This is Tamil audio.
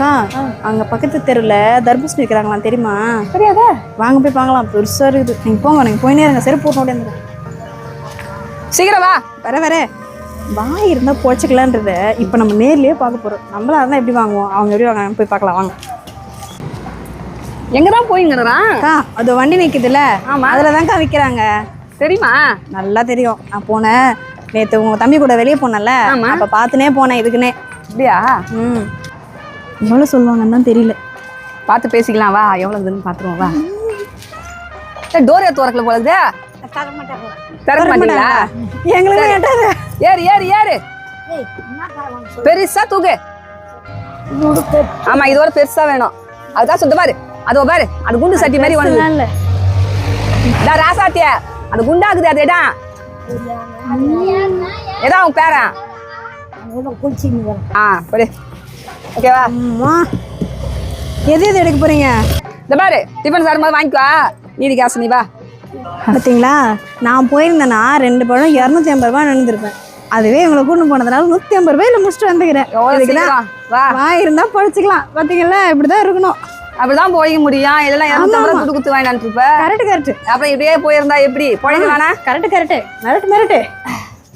அக்கா அங்க பக்கத்து தெருவில் தர்பூசணி வைக்கிறாங்களாம் தெரியுமா? தெரியாதா? வாங்க போய் பார்க்கலாம், பெருசா இருக்குது. நீங்க போங்க, நீங்க போயினே இருங்க, செருப்பு போட்டு ஓடியாந்துங்க. சீக்கிரம் வா. வர வாய் இருந்தா போச்சுக்கலான்றத இப்ப நம்ம நேர்லயே பார்க்க போறோம். நம்மளா இருந்தா எப்படி வாங்குவோம், அவங்க எப்படி வாங்க போய் பார்க்கலாம் வாங்க. எங்கதான் போயிங்கிறான்? அக்கா அது வண்டி நிக்குதுல்ல, ஆமா, அதுலதான்க்கா விற்கிறாங்க. தெரியுமா? நல்லா தெரியும். நான் போனேன் நேற்று உங்க தம்பி கூட வெளியே போனேன்ல, அப்ப பார்த்துனே போனேன் இதுக்குன்னே. அப்படியா? எவ்வளோ சொல்லுவாங்கன்னு தான் தெரியல. பார்த்து பேசிக்கலாம் வா, எவ்வளோதுன்னு பார்த்துருவோம் வா. டோரே திறக்கல போலது. திறக்க மாட்டீங்களா? எங்களுக்கு கேட்டாரு. ஏறு ஏறு ஏறு, பெருசா தூக்கு. ஆமா இதோட பெருசா வேணும். அதுதான் சுத்த பாரு, அதோ பாரு, அது குண்டு சட்டி மாதிரி ஒண்ணு. ராசாத்திய அது குண்டாக்குது, அது எடா எதா உன் பேரன்? படி ஓகேவா? எது எது எடுக்க போறீங்க? இந்த பாரு, டிஃபன் சாப்பிடும்போது வாங்கிக்கோ, நீதி காசு நீ வா. பார்த்தீங்களா, நான் போயிருந்தேன்னா 2 பழம் 250 ரூபாய் நடந்திருப்பேன். அதுவே இவங்களை கூட்டு போனதுனால 150 ரூபாயில முடிச்சுட்டு வந்துக்கிறேன். வா இருந்தா பழிச்சுக்கலாம். பார்த்தீங்களா, இப்படிதான் இருக்கணும். அப்படிதான் போய்க்க முடியும். இதெல்லாம் 250 ரூபாய் துட்டு குத்து வாங்கிட்டு இருப்ப. கரெக்ட். அப்புறம் இப்படியே போயிருந்தா எப்படி போய்க்கலானா? கரெக்ட் மிரட்டு